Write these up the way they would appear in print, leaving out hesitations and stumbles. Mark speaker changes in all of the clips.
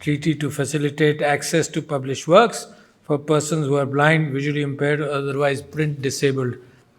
Speaker 1: treaty to facilitate access to published works for persons who are blind, visually impaired or otherwise print disabled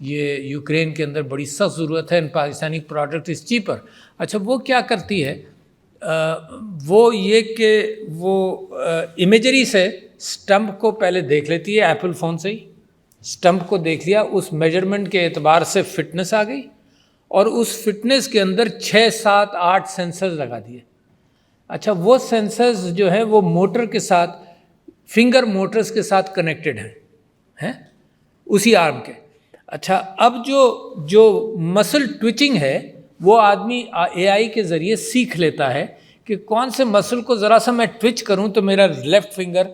Speaker 1: یہ Ukraine کے اندر بڑی سخت ضرورت ہے، Pakistani product is cheaper. اچھا وہ کیا کرتی ہے، وہ یہ کہ وہ امیجری سے سٹمپ کو پہلے دیکھ لیتی ہے، ایپل فون سے ہی سٹمپ کو دیکھ لیا، اس میجرمنٹ کے اعتبار سے فٹنس آ گئی، اور اس فٹنس کے اندر 6 7 8 سینسرز لگا دیے. اچھا وہ سینسرز جو ہیں وہ موٹر کے ساتھ، فنگر موٹرز کے ساتھ کنیکٹڈ ہیں اسی آرم کے. اچھا اب جو مسل ٹوچنگ ہے وہ آدمی اے آئی کے ذریعے سیکھ لیتا ہے کہ کون سے مسل کو ذرا سا میں ٹوچ کروں تو میرا لیفٹ فنگر،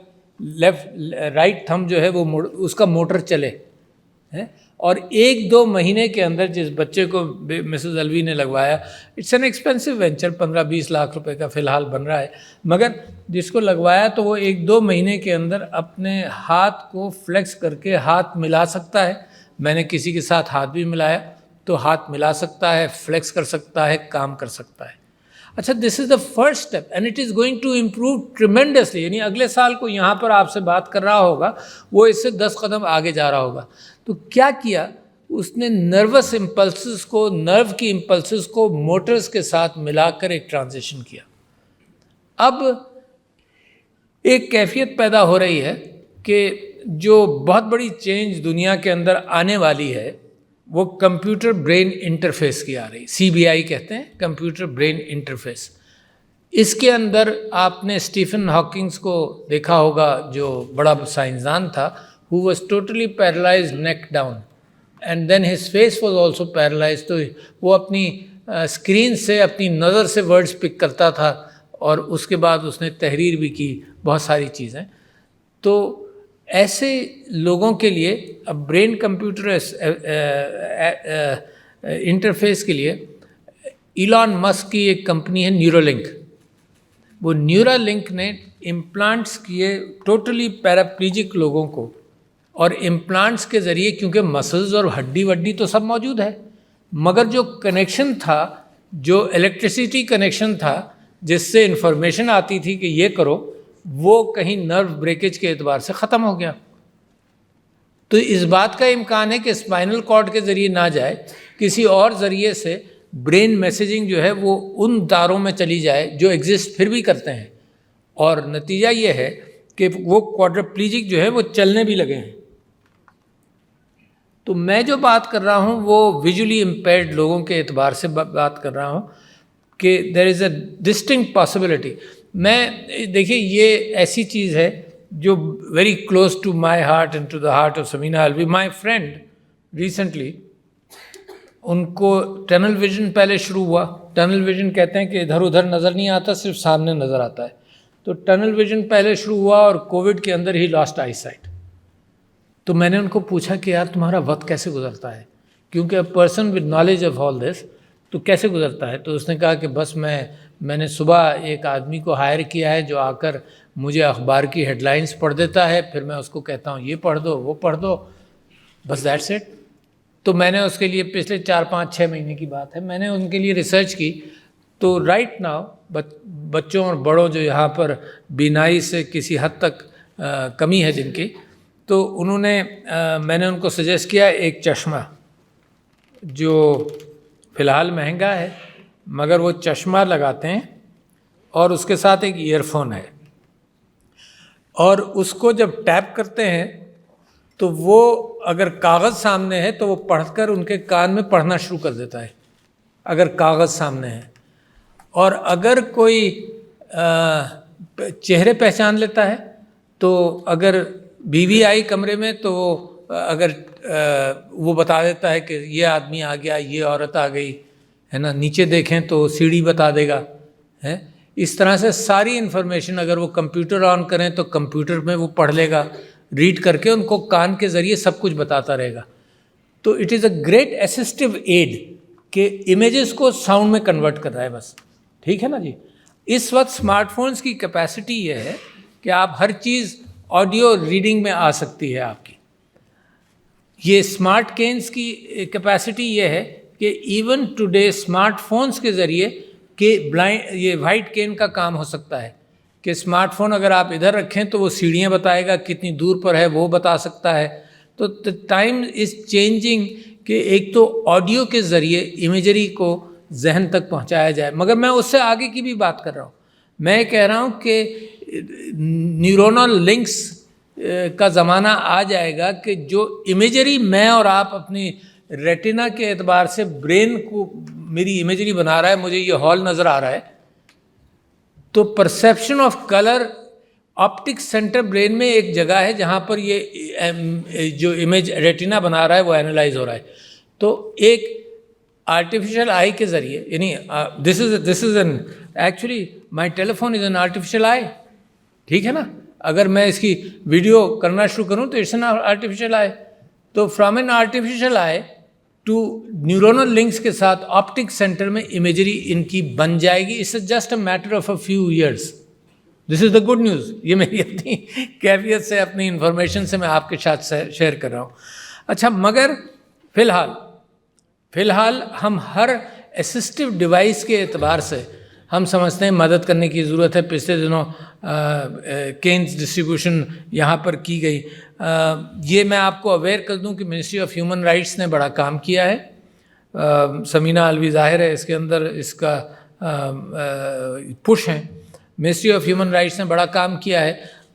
Speaker 1: رائٹ تھم جو ہے وہ اس کا موٹر چلے. اور 1-2 مہینے کے اندر جس بچے کو مسز الوی نے لگوایا، it's an expensive venture, 15-20 lakh روپے کا فی الحال بن رہا ہے، مگر جس کو لگوایا تو وہ 1-2 مہینے کے اندر اپنے ہاتھ کو فلیکس کر کے ہاتھ ملا سکتا ہے. میں نے کسی کے ساتھ ہاتھ بھی ملایا تو ہاتھ ملا سکتا ہے، فلیکس کر سکتا ہے، کام کر سکتا ہے. اچھا this is the first step and it is going to improve tremendously. یعنی اگلے سال کو یہاں پر آپ سے بات کر رہا ہوگا، وہ اس سے 10 قدم آگے جا رہا ہوگا. تو کیا اس نے نروس امپلسز کو، نرو کی امپلسز کو موٹرز کے ساتھ ملا کر ایک ٹرانزیشن کیا. اب ایک کیفیت پیدا ہو رہی ہے کہ جو بہت بڑی چینج دنیا کے اندر آنے والی ہے وہ کمپیوٹر برین انٹرفیس کی آ رہی. CBI کہتے ہیں، کمپیوٹر برین انٹرفیس. اس کے اندر آپ نے اسٹیفن ہاکنگز کو دیکھا ہوگا، جو بڑا سائنسدان تھا، who was totally paralyzed neck down and then his face was also paralyzed. تو وہ اپنی اسکرین سے، اپنی نظر سے ورڈز پک کرتا تھا، اور اس کے بعد اس نے تحریر بھی کی بہت ساری چیزیں. تو ایسے لوگوں کے لیے اب برین کمپیوٹر انٹرفیس کے لیے ایلان مسک کی ایک کمپنی ہے نیورولنک. وہ نیورولنک نے امپلانٹس کیے ٹوٹلی پیراپلیجک لوگوں کو، اور امپلانٹس کے ذریعے، کیونکہ مسلز اور ہڈی وڈی تو سب موجود ہے، مگر جو کنیکشن تھا، جو الیکٹریسٹی کنیکشن تھا جس سے انفارمیشن آتی تھی کہ یہ کرو، وہ کہیں نرو بریکیج کے اعتبار سے ختم ہو گیا. تو اس بات کا امکان ہے کہ اسپائنل کارڈ کے ذریعے نہ جائے، کسی اور ذریعے سے برین میسیجنگ جو ہے وہ ان تاروں میں چلی جائے جو ایگزسٹ پھر بھی کرتے ہیں، اور نتیجہ یہ ہے کہ وہ کوادرپلیجک جو ہے وہ چلنے بھی لگے ہیں. تو میں جو بات کر رہا ہوں وہ ویژولی امپیئرڈ لوگوں کے اعتبار سے بات کر رہا ہوں کہ دیر از اے ڈسٹنکٹ پاسبلٹی. میں دیکھیے یہ ایسی چیز ہے جو very close to my heart and to the heart of Samina Alvi. My friend recently, ان کو ٹنل ویژن پہلے شروع ہوا. ٹنل ویژن کہتے ہیں کہ ادھر ادھر نظر نہیں آتا، صرف سامنے نظر آتا ہے. تو ٹنل ویژن پہلے شروع ہوا اور کووڈ کے اندر ہی لاسٹ آئی سائٹ. تو میں نے ان کو پوچھا کہ یار تمہارا وقت کیسے گزرتا ہے، کیونکہ a person with knowledge of all this, تو کیسے گزرتا ہے؟ تو اس نے کہا کہ بس میں نے صبح ایک آدمی کو ہائر کیا ہے جو آ کر مجھے اخبار کی ہیڈ لائنز پڑھ دیتا ہے، پھر میں اس کو کہتا ہوں یہ پڑھ دو وہ پڑھ دو، بس دیٹس اٹ. تو میں نے اس کے لیے پچھلے 4-5-6 مہینے کی بات ہے، میں نے ان کے لیے ریسرچ کی. تو رائٹ ناؤ بچوں اور بڑوں جو یہاں پر بینائی سے کسی حد تک کمی ہے جن کی، تو انہوں نے میں نے ان کو سجیسٹ کیا ایک چشمہ جو فی الحال مہنگا ہے، مگر وہ چشمہ لگاتے ہیں اور اس کے ساتھ ایک ایئر فون ہے، اور اس کو جب ٹیپ کرتے ہیں تو وہ اگر کاغذ سامنے ہے تو وہ پڑھ کر ان کے کان میں پڑھنا شروع کر دیتا ہے اگر کاغذ سامنے ہے. اور اگر کوئی چہرے پہچان لیتا ہے تو اگر بیوی آئی کمرے میں تو اگر وہ بتا دیتا ہے کہ یہ آدمی آ گیا، یہ عورت آ گئی ہے نا، نیچے دیکھیں تو سیڑھی بتا دے گا ہے. اس طرح سے ساری انفارمیشن اگر وہ کمپیوٹر آن کریں تو کمپیوٹر میں وہ پڑھ لے گا، ریڈ کر کے ان کو کان کے ذریعے سب کچھ بتاتا رہے گا. تو it is a great assistive aid کہ امیجز کو ساؤنڈ میں کنورٹ کر رہا ہے بس. ٹھیک ہے نا جی. اس وقت اسمارٹ فونز کی کیپیسٹی یہ ہے کہ آپ ہر چیز آڈیو ریڈنگ میں آ سکتی ہے آپ کی. یہ اسمارٹ کینز کی کیپیسٹی یہ ہے کہ ایون ٹوڈے اسمارٹ فونز کے ذریعے کہ یہ وائٹ کین کا کام ہو سکتا ہے کہ اسمارٹ فون اگر آپ ادھر رکھیں تو وہ سیڑھیاں بتائے گا، کتنی دور پر ہے وہ بتا سکتا ہے. تو ٹائم از چینجنگ کہ ایک تو آڈیو کے ذریعے امیجری کو ذہن تک پہنچایا جائے، مگر میں اس سے آگے کی بھی بات کر رہا ہوں. میں کہہ رہا ہوں کہ نیورونل لنکس کا زمانہ آ جائے گا کہ جو امیجری میں اور آپ اپنی ریٹنا کے اعتبار سے برین کو میری امیجری بنا رہا ہے، مجھے یہ ہال نظر آ رہا ہے، تو perception of colour optic centre brain میں ایک جگہ ہے جہاں پر یہ جو امیج ریٹنا بنا رہا ہے وہ اینالائز ہو رہا ہے. تو ایک آرٹیفیشل آئی کے ذریعے، یعنی this is an actually my telephone is an artificial eye, ٹھیک ہے نا. اگر میں اس کی ویڈیو کرنا شروع کروں تو اٹس این آرٹیفیشل آئی. تو from an artificial eye to neuronal links کے ساتھ آپٹک سینٹر میں امیجری ان کی بن جائے گی. It's just a matter of a few years. This is the good news. یہ میری اپنی کیفیت سے، اپنی انفارمیشن سے میں آپ کے ساتھ شیئر کر رہا ہوں. اچھا، مگر فی الحال ہم ہر اسسٹو ڈیوائس کے اعتبار سے ہم سمجھتے ہیں مدد کرنے کی ضرورت ہے. پچھلے دنوں کینز ڈسٹریبیوشن یہاں پر کی گئی. یہ میں آپ کو اویئر کر دوں کہ منسٹری آف ہیومن رائٹس نے بڑا کام کیا ہے. سمینہ الوی ظاہر ہے اس کے اندر، اس کا پش ہے. منسٹری آف ہیومن رائٹس نے بڑا کام کیا ہے.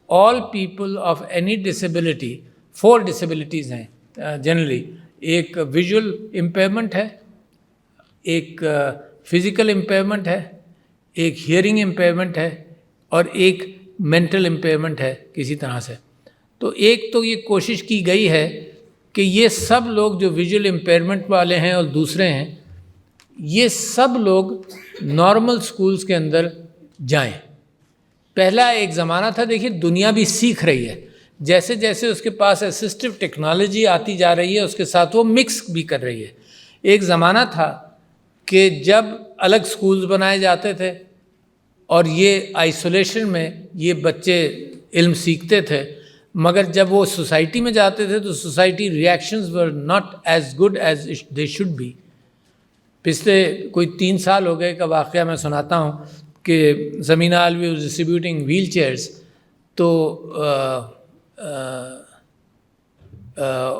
Speaker 1: All people of any disability, 4 disabilities ہیں جنرلی. ایک ویژول امپیئرمنٹ ہے، ایک فزیکل امپیئرمنٹ ہے، ایک ہیئرنگ امپیئرمنٹ ہے، اور ایک مینٹل امپیئرمنٹ ہے کسی طرح سے. تو ایک تو یہ کوشش کی گئی ہے کہ یہ سب لوگ جو ویژول امپیئرمنٹ والے ہیں اور دوسرے ہیں، یہ سب لوگ نارمل سکولز کے اندر جائیں. پہلا ایک زمانہ تھا، دیکھیے دنیا بھی سیکھ رہی ہے، جیسے جیسے اس کے پاس اسسٹو ٹیکنالوجی آتی جا رہی ہے اس کے ساتھ وہ مکس بھی کر رہی ہے. ایک زمانہ تھا کہ جب الگ سکولز بنائے جاتے تھے اور یہ آئسولیشن میں یہ بچے علم سیکھتے تھے، مگر جب وہ سوسائٹی میں جاتے تھے تو society reactions were not as good as they should be. پچھلے کوئی 3 سال ہو گئے کا واقعہ میں سناتا ہوں کہ Samina Alvi was distributing wheelchairs, تو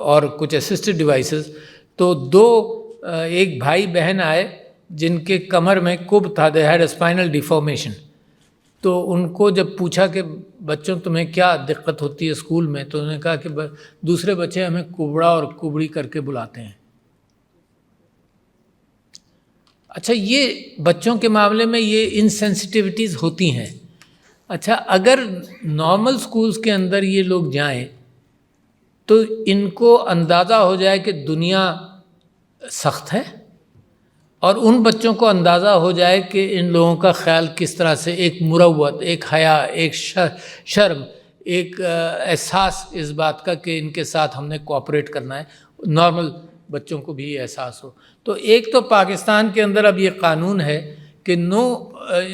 Speaker 1: اور کچھ اسسٹڈ ڈیوائسز، تو 2 ایک بھائی بہن آئے جن کے کمر میں کب تھا، دے ہیڈ اے اسپائنل ڈیفارمیشن. تو ان کو جب پوچھا کہ بچوں تمہیں کیا دقت ہوتی ہے اسکول میں، تو انہوں نے کہا کہ دوسرے بچے ہمیں کبڑا اور کبڑی کر کے بلاتے ہیں. اچھا، یہ بچوں کے معاملے میں یہ انسینسٹیوٹیز ہوتی ہیں. اچھا، اگر نارمل سکولز کے اندر یہ لوگ جائیں تو ان کو اندازہ ہو جائے کہ دنیا سخت ہے، اور ان بچوں کو اندازہ ہو جائے کہ ان لوگوں کا خیال کس طرح سے، ایک مروت، ایک حیا، ایک شرم، ایک احساس اس بات کا کہ ان کے ساتھ ہم نے کوآپریٹ کرنا ہے، نارمل بچوں کو بھی یہ احساس ہو. تو ایک تو پاکستان کے اندر اب یہ قانون ہے کہ no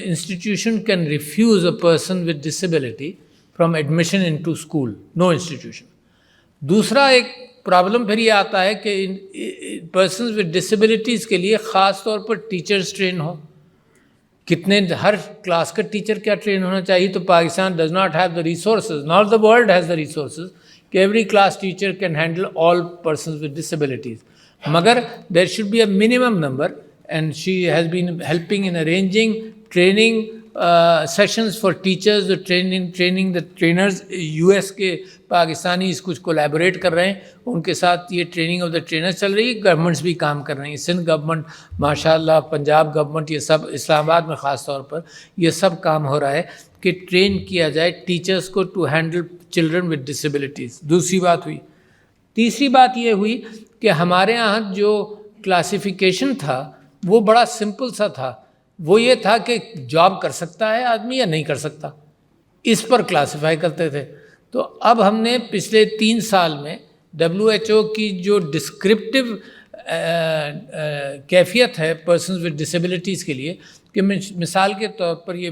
Speaker 1: institution can refuse a person with disability from admission into school, no institution. دوسرا ایک پرابلم پھر یہ آتا ہے کہ پرسنز ود ڈسیبلٹیز کے لیے خاص طور پر ٹیچرز ٹرین ہو. کتنے، ہر کلاس کا ٹیچر کیا ٹرین ہونا چاہیے؟ تو Pakistan does not have the resources, not the world has the resources کہ every class teacher can handle all persons with disabilities. مگر there should be a minimum number, and she has been helping in arranging training sessions for teachers, training the trainers. U S کے پاکستانی اس کچھ collaborate کر رہے ہیں، ان کے ساتھ یہ training of the trainers چل رہی ہے. گورنمنٹس بھی کام کر رہی ہیں، سندھ گورنمنٹ ماشاء اللہ، پنجاب گورنمنٹ، یہ سب اسلام آباد میں خاص طور پر یہ سب کام ہو رہا ہے کہ ٹرین کیا جائے ٹیچرز کو to handle children with disabilities. دوسری بات ہوئی. تیسری بات یہ ہوئی کہ ہمارے یہاں جو کلاسیفیکیشن تھا وہ بڑا سمپل سا تھا. وہ یہ تھا کہ جاب کر سکتا ہے آدمی یا نہیں کر سکتا، اس پر کلاسیفائی کرتے تھے. تو اب ہم نے پچھلے 3 سال میں WHO کی جو ڈسکرپٹیو کیفیت ہے پرسنز ود ڈسیبلٹیز کے لیے، کہ مثال کے طور پر یہ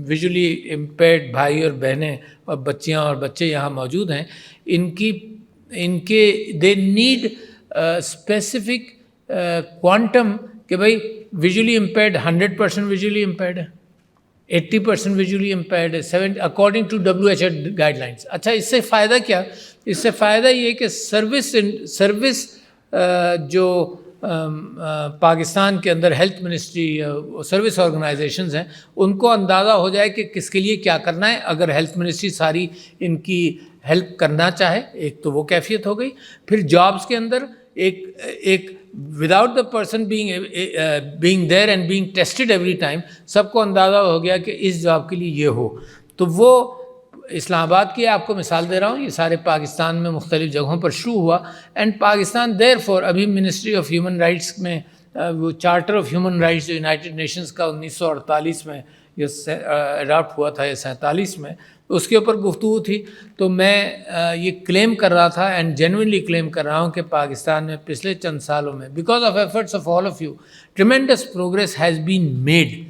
Speaker 1: ویژولی امپیئرڈ بھائی اور بہنیں اور بچیاں اور بچے یہاں موجود ہیں، ان کے دے نیڈ اسپیسیفک کوانٹم کہ بھائی ویژولی امپیئرڈ 100% ویژولی امپیئرڈ ہے، 80% ویژولی امپیئرڈ ہے، 70 according to WHO guidelines. اچھا، اس سے فائدہ کیا؟ اس سے فائدہ یہ کہ سروس جو پاکستان کے اندر ہیلتھ منسٹری سروس آرگنائزیشنز ہیں ان کو اندازہ ہو جائے کہ کس کے لیے کیا کرنا ہے. اگر ہیلتھ منسٹری ساری ان کی ہیلپ کرنا چاہے ایک تو وہ کیفیت ہو گئی. پھر جابس کے اندر ایک without the person being there and being tested every time سب کو اندازہ ہو گیا کہ اس جاب کے لیے یہ ہو. تو وہ اسلام آباد کی آپ کو مثال دے رہا ہوں, یہ سارے پاکستان میں مختلف جگہوں پر شروع ہوا. اینڈ پاکستان دیر فور ابھی منسٹری آف ہیومن رائٹس میں وہ چارٹر آف ہیومن رائٹس جو یونائٹڈ نیشنز کا 1948 میں یہ اڈاپٹ ہوا تھا یا 47 میں, اس کے اوپر گفتگو تھی. تو میں یہ کلیم کر رہا تھا اینڈ جینوئنلی کلیم کر رہا ہوں کہ پاکستان میں پچھلے چند سالوں میں because of efforts of all of you tremendous progress has been made.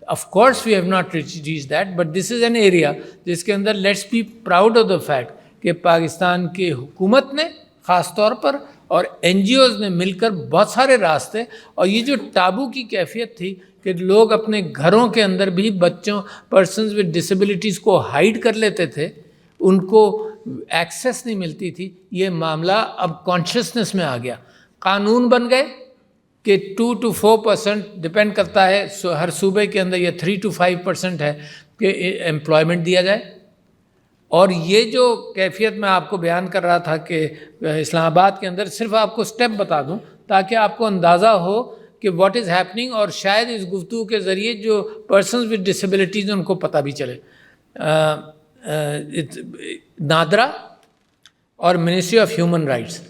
Speaker 1: Of course we have not reached that, but this is an area جس کے اندر let's be proud of the fact کہ پاکستان کی حکومت نے خاص طور پر اور NGOs نے مل کر بہت سارے راستے, اور یہ جو ٹابو کی کیفیت تھی کہ لوگ اپنے گھروں کے اندر بھی بچوں پرسنز ود ڈسیبلٹیز کو ہائیڈ کر لیتے تھے, ان کو ایکسیس نہیں ملتی تھی, یہ معاملہ اب کانشیسنس میں آ گیا. قانون بن گئے کہ 2 to 4% ڈپینڈ کرتا ہے ہر صوبے کے اندر, یہ 3 to 5% ہے کہ امپلائمنٹ دیا جائے. اور یہ جو کیفیت میں آپ کو بیان کر رہا تھا کہ اسلام آباد کے اندر, صرف آپ کو سٹیپ بتا دوں تاکہ آپ کو اندازہ ہو کہ واٹ از ہیپننگ, اور شاید اس گفتگو کے ذریعے جو پرسنز ود ڈسیبلٹیز ان کو پتہ بھی چلے. نادرا اور منسٹری آف ہیومن رائٹس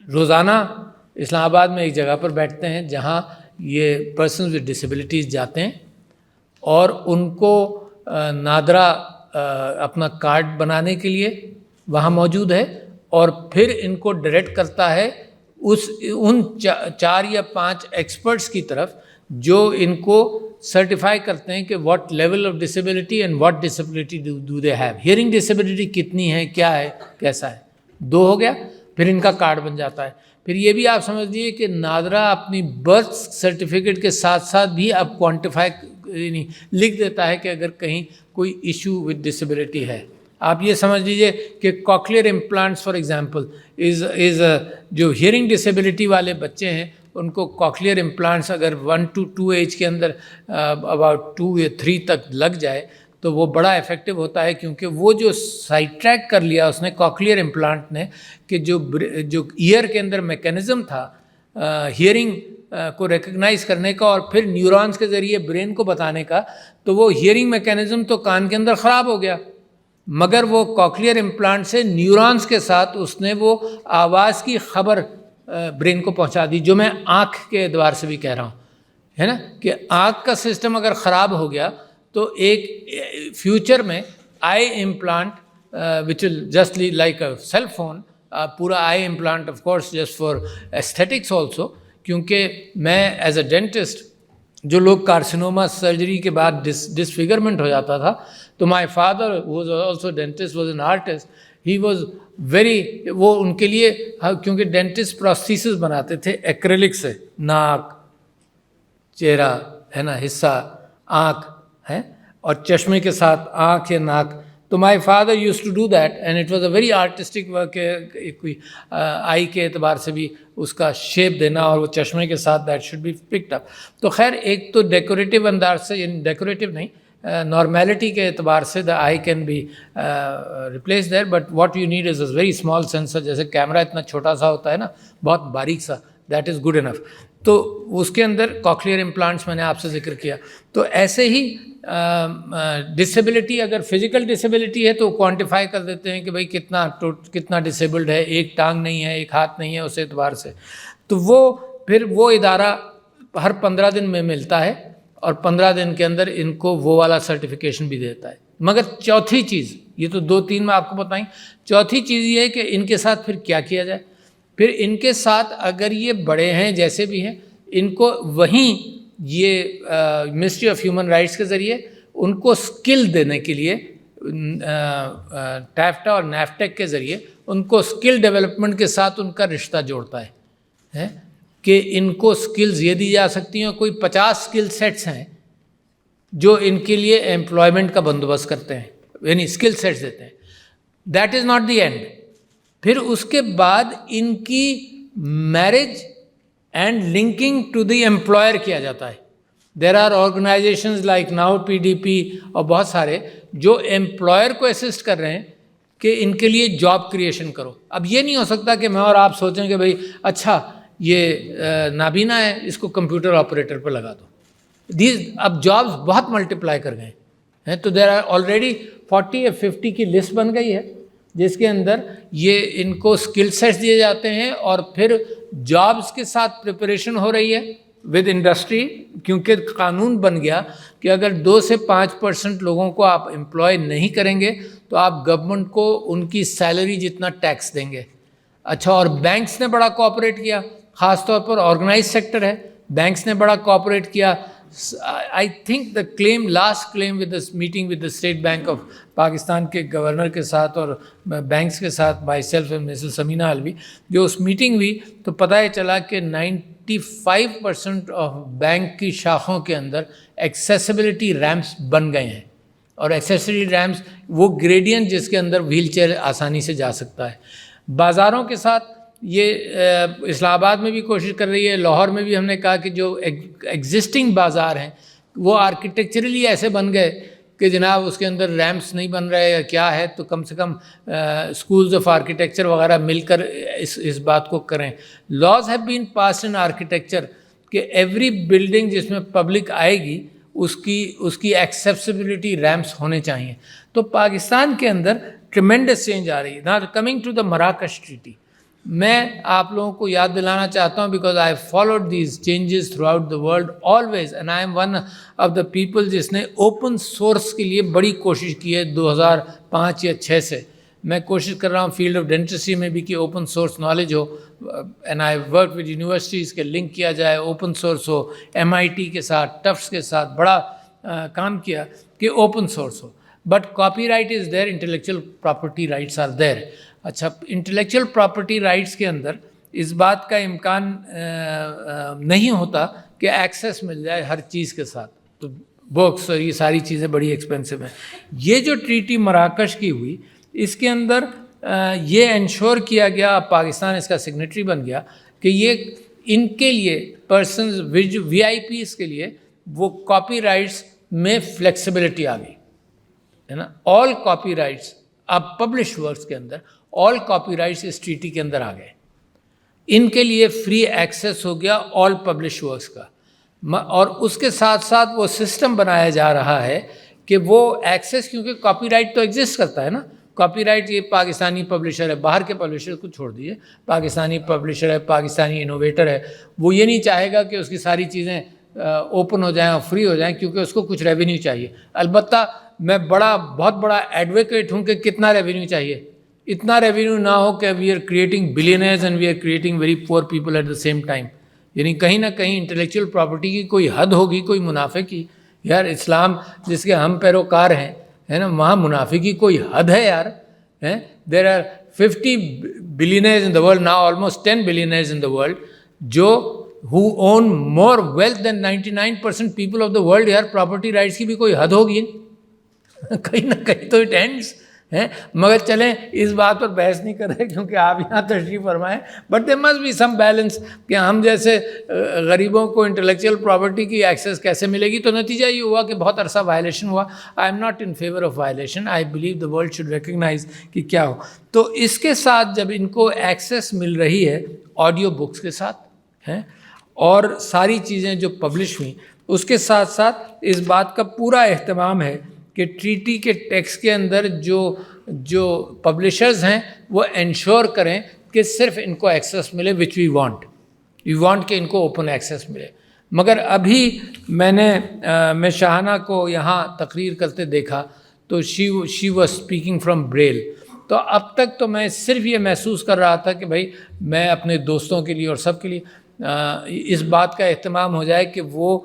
Speaker 1: روزانہ اسلام آباد میں ایک جگہ پر بیٹھتے ہیں جہاں یہ پرسنز ود ڈسیبلٹیز جاتے ہیں, اور ان کو نادرا اپنا کارڈ بنانے کے لیے وہاں موجود ہے, اور پھر ان کو ڈائریکٹ کرتا ہے ان 4 یا 5 ایکسپرٹس کی طرف جو ان کو سرٹیفائی کرتے ہیں کہ what level of disability and what disability do they have. Hearing disability کتنی ہے, کیا ہے, کیسا ہے, 2 ہو گیا, پھر ان کا کارڈ بن جاتا ہے. پھر یہ بھی آپ سمجھ لیجیے کہ نادرا اپنی برتھ سرٹیفکیٹ کے ساتھ ساتھ بھی اب کوانٹیفائی لکھ دیتا ہے کہ اگر کہیں کوئی ایشو ود ڈسیبلٹی ہے. آپ یہ سمجھ لیجیے کہ کوکلیئر امپلانٹس فار ایگزامپل از جو ہیئرنگ ڈسیبلٹی والے بچے ہیں ان کو کوکلیئر امپلانٹس اگر 1 to 2 ایج کے اندر اباؤٹ 2 یا 3 تک لگ جائے تو وہ بڑا افیکٹو ہوتا ہے, کیونکہ وہ جو سائڈ ٹریک کر لیا اس نے کوکلیئر امپلانٹ نے کہ جو ایئر کے اندر میکینزم تھا ہیئرنگ کو ریکگنائز کرنے کا اور پھر نیورونز کے ذریعے برین کو بتانے کا, تو وہ ہیئرنگ میکینزم تو کان کے اندر خراب ہو گیا, مگر وہ کوکلیئر امپلانٹ سے نیورونز کے ساتھ اس نے وہ آواز کی خبر برین کو پہنچا دی. جو میں آنکھ کے اعتبار سے بھی کہہ رہا ہوں, ہے نا, کہ آنکھ کا سسٹم اگر خراب ہو گیا تو ایک فیوچر میں eye implant which will just like a cell phone, پورا eye implant of course just for aesthetics also, کیونکہ میں ایز اے ڈینٹسٹ جو لوگ کارسینوما سرجری کے بعد ڈسفگرمنٹ ہو جاتا تھا, تو my father was also dentist, was an artist, he was very, وہ ان کے لیے کیونکہ ڈینٹسٹ پروستھیسس بناتے تھے ایکریلک سے, ناک, چہرہ ہے نا, حصہ آنکھ ہے, اور چشمے کے ساتھ آنکھ یا ناک. تو my father used to do that and it was a very artistic work, کوئی آئی کے اعتبار سے بھی اس کا شیپ دینا اور وہ چشمے کے ساتھ that should be picked up. تو خیر ایک تو ڈیکوریٹو انداز سے, یعنی ڈیکوریٹو نہیں, نارمیلٹی کے اعتبار سے the eye can be replace there, but what you need is a very small sensor, جیسے کیمرہ اتنا چھوٹا سا ہوتا ہے نا, بہت باریک سا, دیٹ از گڈ انف. تو اس کے اندر کوکلیئر امپلانٹس میں نے آپ سے ذکر کیا. تو ایسے ہی ڈسیبلٹی اگر فزیکل ڈسیبلٹی ہے تو کوانٹیفائی کر دیتے ہیں کہ بھائی کتنا ڈسیبلڈ ہے, ایک ٹانگ نہیں ہے, ایک ہاتھ نہیں ہے, اس اعتبار سے. تو وہ پھر وہ ادارہ ہر 15 دن میں ملتا ہے اور 15 دن کے اندر ان کو وہ والا سرٹیفکیشن بھی دیتا ہے. مگر چوتھی چیز, یہ تو 2-3 میں آپ کو بتائیں, چوتھی چیز یہ ہے کہ ان کے ساتھ پھر کیا کیا جائے. پھر ان کے ساتھ اگر یہ بڑے ہیں جیسے بھی ہیں, ان کو وہیں یہ منسٹری آف ہیومن رائٹس کے ذریعے ان کو اسکل دینے کے لیے ٹیفٹا اور نیفٹیک کے ذریعے ان کو اسکل ڈیولپمنٹ کے ساتھ ان کا رشتہ جوڑتا ہے کہ ان کو اسکلز یہ دی جا سکتی ہیں. کوئی 50 اسکل سیٹس ہیں جو ان کے لیے امپلائمنٹ کا بندوبست کرتے ہیں, یعنی اسکل سیٹس دیتے ہیں. That is not the end. پھر اس کے بعد ان کی marriage and linking to the employer کیا جاتا ہے. There are organisations like now PDP اور بہت سارے جو امپلائر کو اسسٹ کر رہے ہیں کہ ان کے لیے جاب کریشن کرو. اب یہ نہیں ہو سکتا کہ میں اور آپ سوچیں کہ بھائی اچھا یہ نابینا ہے اس کو کمپیوٹر آپریٹر پہ لگا دو. اب جابس بہت ملٹیپلائی کر گئے ہیں تو دیر آر آلریڈی 40 یا 50 کی لسٹ بن گئی ہے جس کے اندر یہ ان کو اسکل سیٹس دیے جاتے ہیں اور پھر جابس کے ساتھ پریپریشن ہو رہی ہے ود انڈسٹری، کیونکہ قانون بن گیا کہ اگر 2 سے 5% لوگوں کو آپ امپلائی نہیں کریں گے تو آپ گورنمنٹ کو ان کی سیلری جتنا ٹیکس دیں گے. اچھا، اور بینکس نے بڑا کوآپریٹ کیا، خاص طور پر آرگنائز سیکٹر ہے، بینکس نے بڑا کوآپریٹ کیا. I think the claim last claim with the meeting with the state bank of Pakistan کے گورنر کے ساتھ اور بینکس کے ساتھ بائی سیلف مسز سمینہ حلوی جو اس میٹنگ ہوئی تو پتہ ہی چلا کہ 95% آف بینک کی شاخوں کے اندر ایکسیسیبلٹی ریمپس بن گئے ہیں. اور ایکسیسری ریمپس وہ گریڈین جس کے اندر وہیل چیئر آسانی سے جا سکتا ہے. بازاروں کے ساتھ یہ اسلام آباد میں بھی کوشش کر رہی ہے، لاہور میں بھی ہم نے کہا کہ جو ایگزسٹنگ بازار ہیں وہ آرکیٹیکچرلی ایسے بن گئے کہ جناب اس کے اندر ریمپس نہیں بن رہے یا کیا ہے، تو کم سے کم اسکولز آف آرکیٹیکچر وغیرہ مل کر اس بات کو کریں. Laws have been passed in architecture کہ ایوری بلڈنگ جس میں پبلک آئے گی اس کی ایکسیسیبلٹی ریمپس ہونے چاہیے. تو پاکستان کے اندر ٹریمینڈس چینج آ رہی ہے. ناؤ کمنگ ٹو دا مراکش ٹریٹی، میں آپ لوگوں کو یاد دلانا چاہتا ہوں because I followed these changes through out the world always and I am one of the people جس نے اوپن سورس کے لیے بڑی کوشش کی ہے 2005 یا 2006 سے. میں کوشش کر رہا ہوں فیلڈ آف ڈینٹسٹری میں بھی کہ open source knowledge who and I work with universities کے لنک کیا جائے، اوپن سورس ہو، MIT کے ساتھ، ٹفٹس کے ساتھ بڑا کام کیا کہ اوپن سورس ہو. But copyright is there, intellectual property rights are there. اچھا، انٹلیکچوئل پراپرٹی رائٹس کے اندر اس بات کا امکان نہیں ہوتا کہ ایکسیس مل جائے ہر چیز کے ساتھ، تو بکس اور یہ ساری چیزیں بڑی ایکسپینسو ہیں. یہ جو ٹریٹی مراکش کی ہوئی اس کے اندر یہ انشور کیا گیا، پاکستان اس کا سگنیٹری بن گیا کہ یہ ان کے لیے پرسنز VIPs کے لیے وہ کاپی رائٹس میں فلیکسیبلٹی آ گئی ہے نا. آل کاپی رائٹس اب پبلش ورکس کے اندر آل کاپی رائٹس اس ٹریٹی کے اندر آ گئے. ان کے لیے فری ایکسیس ہو گیا آل پبلش ورکس کا. اور اس کے ساتھ ساتھ وہ سسٹم بنایا جا رہا ہے کہ وہ ایکسیس، کیونکہ کاپی رائٹ تو ایگزسٹ کرتا ہے نا. کاپی رائٹ یہ پاکستانی پبلشر ہے، باہر کے پبلشر کو چھوڑ دیجیے، پاکستانی پبلشر ہے، پاکستانی انوویٹر ہے، وہ یہ نہیں چاہے گا کہ اس کی ساری چیزیں اوپن ہو جائیں اور فری ہو جائیں، کیونکہ اس کو کچھ ریونیو چاہیے. البتہ میں بہت بڑا ایڈوکیٹ ہوں کہ کتنا ریونیو چاہیے. اتنا ریونیو نہ ہو کہ we are creating billionaires and we are creating very poor people at the same time. یعنی کہیں نہ کہیں انٹلیکچوئل پراپرٹی کی کوئی حد ہوگی، کوئی منافع کی. یار اسلام جس کے ہم پیروکار ہیں ہے نا، وہاں منافع کی کوئی حد ہے یار. There are 50 billionaires in the world now, almost 10 billionaires in the world, جو who own more wealth than 99% people of the world. یار پراپرٹی رائٹس کی بھی کوئی حد ہوگی کہیں نہ کہیں تو اٹ اینڈس. مگر چلیں اس بات پر بحث نہیں کر رہے کیونکہ آپ یہاں تشریف فرمائیں. But there must be some balance کہ ہم جیسے غریبوں کو انٹلیکچوئل پراپرٹی کی ایکسیس کیسے ملے گی. تو نتیجہ یہ ہوا کہ بہت عرصہ وائلیشن ہوا. I am not in favour of violation. I believe the world should recognise کہ کیا ہو. تو اس کے ساتھ جب ان کو ایکسیس مل رہی ہے آڈیو بکس کے ساتھ ہیں اور ساری چیزیں جو پبلش ہوئیں، اس کے ساتھ ساتھ اس بات کا پورا اہتمام ہے کہ ٹریٹی کے ٹیکسٹ کے اندر جو پبلشرز ہیں وہ انشور کریں کہ صرف ان کو ایکسیس ملے وچ وی وانٹ کہ ان کو اوپن ایکسیس ملے. مگر ابھی میں شاہانہ کو یہاں تقریر کرتے دیکھا تو she was speaking from Braille. تو اب تک تو میں صرف یہ محسوس کر رہا تھا کہ بھائی میں اپنے دوستوں کے لیے اور سب کے لیے اس بات کا اہتمام ہو جائے کہ وہ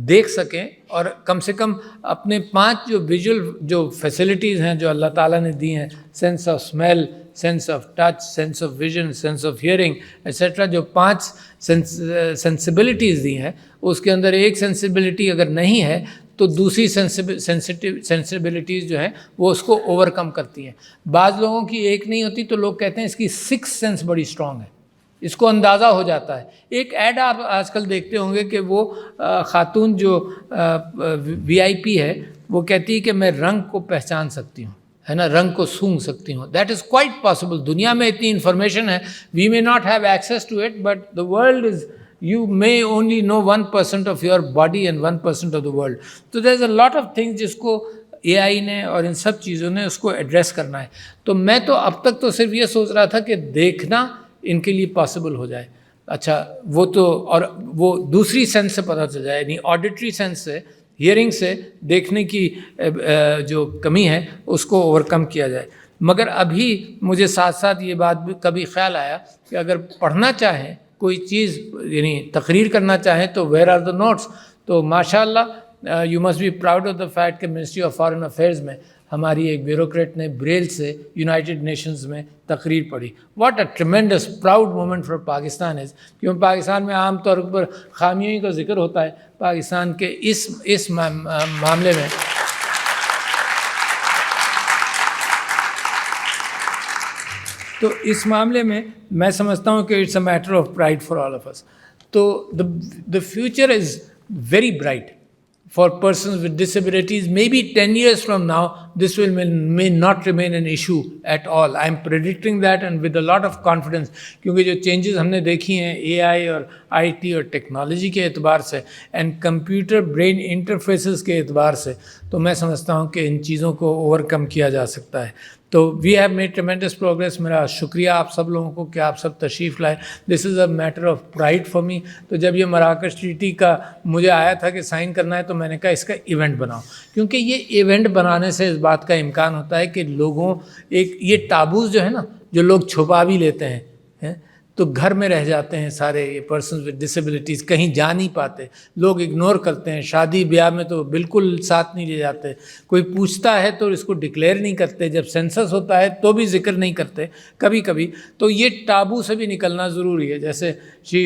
Speaker 1: دیکھ سکیں اور کم سے کم اپنے 5 جو ویژول جو فیسلٹیز ہیں جو اللہ تعالیٰ نے دی ہیں، sense of smell, sense of touch, sense of vision, sense of hearing etcetera, جو 5 سینسبلٹیز دی ہیں, اس کے اندر ایک سینسبلٹی اگر نہیں ہے تو دوسری سینسبلٹیز جو ہیں وہ اس کو اوور کم کرتی ہیں. بعض لوگوں کی ایک نہیں ہوتی تو لوگ کہتے ہیں اس کی 6 سینس بڑی اسٹرانگ ہے, اس کو اندازہ ہو جاتا ہے. ایک ایڈ آپ آج کل دیکھتے ہوں گے کہ وہ خاتون جو VIP ہے وہ کہتی ہے کہ میں رنگ کو پہچان سکتی ہوں, ہے نا, رنگ کو سونگھ سکتی ہوں. That is quite possible. دنیا میں اتنی انفارمیشن ہے, we may not have access to it, but the world is, you may only know 1% of your body and 1% of the world. So there's a lot of things جس کو AI نے اور ان سب چیزوں نے اس کو ایڈریس کرنا ہے. تو میں تو اب تک تو صرف یہ سوچ رہا تھا کہ دیکھنا ان کے لیے پاسبل ہو جائے. اچھا وہ تو, اور وہ دوسری سینس سے پتہ چل جائے, یعنی آڈیٹری سینس سے, ہیئرنگ سے دیکھنے کی جو کمی ہے اس کو اوور کم کیا جائے. مگر ابھی مجھے ساتھ ساتھ یہ بات بھی کبھی خیال آیا کہ اگر پڑھنا چاہیں کوئی چیز, یعنی تقریر کرنا چاہیں تو ویئر آر دا نوٹس. تو ماشاء اللہ you must be proud of the fact کہ منسٹری آف فارن افیئرز میں ہماری ایک بیوروکریٹ نے بریل سے یونائٹڈ نیشنز میں تقریر پڑھی. What a tremendous proud moment for Pakistan is. کیوں پاکستان میں عام طور پر خامیوں کا ذکر ہوتا ہے, پاکستان کے اس معاملے میں تو اس معاملے میں میں سمجھتا ہوں کہ it's a matter of pride for all of us. تو the future is very bright for persons with disabilities. Maybe 10 years from now, this may not remain an issue at all. I am predicting that and with a lot of confidence, کیونکہ جو changes ہم نے دیکھی ہیں AI اور IT اور technology کے اعتبار سے اینڈ کمپیوٹر برین انٹرفیسز کے اعتبار سے, تو میں سمجھتا ہوں کہ ان چیزوں کو اوور کم کیا جا سکتا ہے. تو we have made tremendous progress. میرا شکریہ آپ سب لوگوں کو کہ آپ سب تشریف لائے. This is a matter of pride for me. تو جب یہ مراکش ٹریٹی کا مجھے آیا تھا کہ سائن کرنا ہے تو میں نے کہا اس کا ایونٹ بناؤ, کیونکہ یہ ایونٹ بنانے سے اس بات کا امکان ہوتا ہے کہ لوگوں یہ ٹابوز جو ہے نا, جو لوگ چھپا بھی لیتے ہیں تو گھر میں رہ جاتے ہیں سارے, یہ پرسنز ود ڈسیبلٹیز کہیں جا نہیں پاتے, لوگ اگنور کرتے ہیں, شادی بیاہ میں تو بالکل ساتھ نہیں لے جاتے, کوئی پوچھتا ہے تو اس کو ڈکلیئر نہیں کرتے, جب سینسس ہوتا ہے تو بھی ذکر نہیں کرتے کبھی کبھی. تو یہ ٹابو سے بھی نکلنا ضروری ہے. جیسے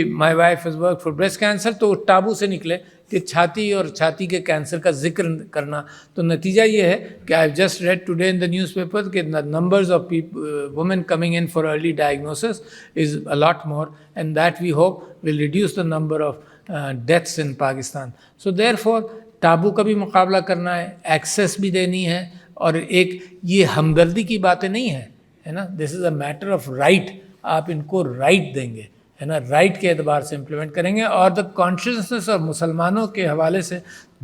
Speaker 1: my wife is work for breast cancer, تو ٹابو سے نکلے کہ چھاتی اور چھاتی کے کینسر کا ذکر کرنا. تو نتیجہ یہ ہے کہ I just read today in the newspaper کہ numbers of women coming in for early diagnosis is a lot more, and that we hope will reduce the number of deaths in Pakistan. So therefore ٹابو کا بھی مقابلہ کرنا ہے, access بھی دینی ہے, اور ایک یہ ہمدردی کی باتیں نہیں ہیں, ہے نا, دس is a matter of right. آپ ان کو رائٹ دیں گے, ہے نا, رائٹ کے اعتبار سے امپلیمنٹ کریں گے. اور دا کانشیسنس اور مسلمانوں کے حوالے سے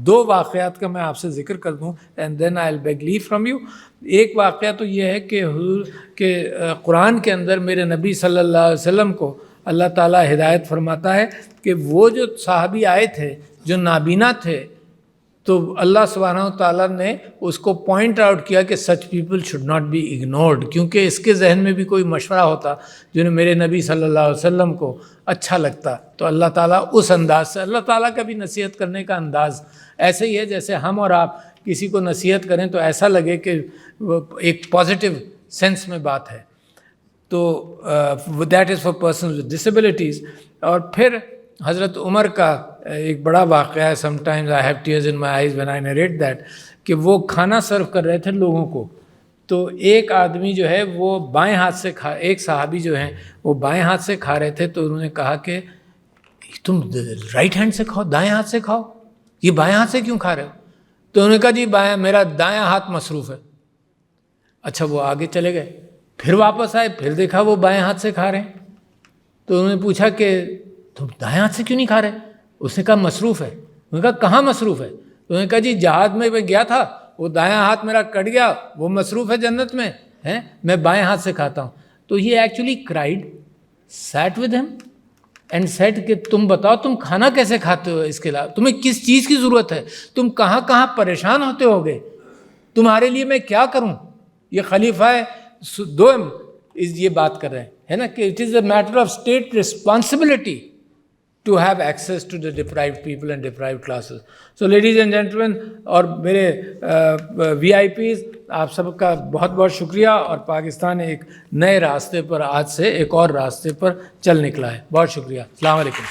Speaker 1: 2 واقعات کا میں آپ سے ذکر کر دوں and then I will beg leave from you. ایک واقعہ تو یہ ہے کہ حضور کے قرآن کے اندر میرے نبی صلی اللہ علیہ وسلم کو اللہ تعالیٰ ہدایت فرماتا ہے کہ وہ جو صحابی آئے تھے جو نابینا تھے, تو اللہ سبحانہ و تعالیٰ نے اس کو پوائنٹ آؤٹ کیا کہ such people should not be ignored, کیونکہ اس کے ذہن میں بھی کوئی مشورہ ہوتا جو میرے نبی صلی اللہ علیہ وسلم کو اچھا لگتا, تو اللہ تعالیٰ اس انداز سے, اللہ تعالیٰ کا بھی نصیحت کرنے کا انداز ایسے ہی ہے جیسے ہم اور آپ کسی کو نصیحت کریں تو ایسا لگے کہ ایک پازیٹیو سینس میں بات ہے. تو that is for persons with disabilities. اور پھر حضرت عمر کا ایک بڑا واقعہ ہے, sometimes I have tears in my eyes when I narrate that, کہ وہ کھانا سرو کر رہے تھے لوگوں کو, تو ایک آدمی جو ہے وہ بائیں ہاتھ سے ایک صحابی جو ہیں وہ بائیں ہاتھ سے کھا رہے تھے, تو انہوں نے کہا کہ تم رائٹ ہینڈ سے کھاؤ, دائیں ہاتھ سے کھاؤ, یہ بائیں ہاتھ سے کیوں کھا رہے ہو؟ تو انہوں نے کہا جی میرا دایاں ہاتھ مصروف ہے. اچھا وہ آگے چلے گئے, پھر واپس آئے, پھر دیکھا وہ بائیں ہاتھ سے کھا رہے ہیں, تو انہوں نے پوچھا کہ تم دائیں ہاتھ سے کیوں نہیں کھا رہے؟ اس نے کہا مصروف ہے. انہوں نے کہا کہاں مصروف ہے؟ تو انہوں نے کہا جی جہاد میں گیا تھا, وہ دایاں ہاتھ میرا کٹ گیا, وہ مصروف ہے جنت میں, ہیں میں بائیں ہاتھ سے کھاتا ہوں. تو یہ actually cried, sat with him and said کہ تم بتاؤ تم کھانا کیسے کھاتے ہو, اس کے علاوہ تمہیں کس چیز کی ضرورت ہے, تم کہاں کہاں پریشان ہوتے ہوگے, تمہارے لیے میں کیا کروں. یہ خلیفہ دوم یہ بات کر رہے ہیں, ہے نا, کہ it is a matter of state responsibility to have access to the deprived people and deprived classes. So ladies and gentlemen اور میرے VIPs آپ سب کا بہت بہت شکریہ. اور پاکستان ایک نئے راستے پر آج سے ایک اور راستے پر چل نکلا ہے. بہت شکریہ. السلام علیکم.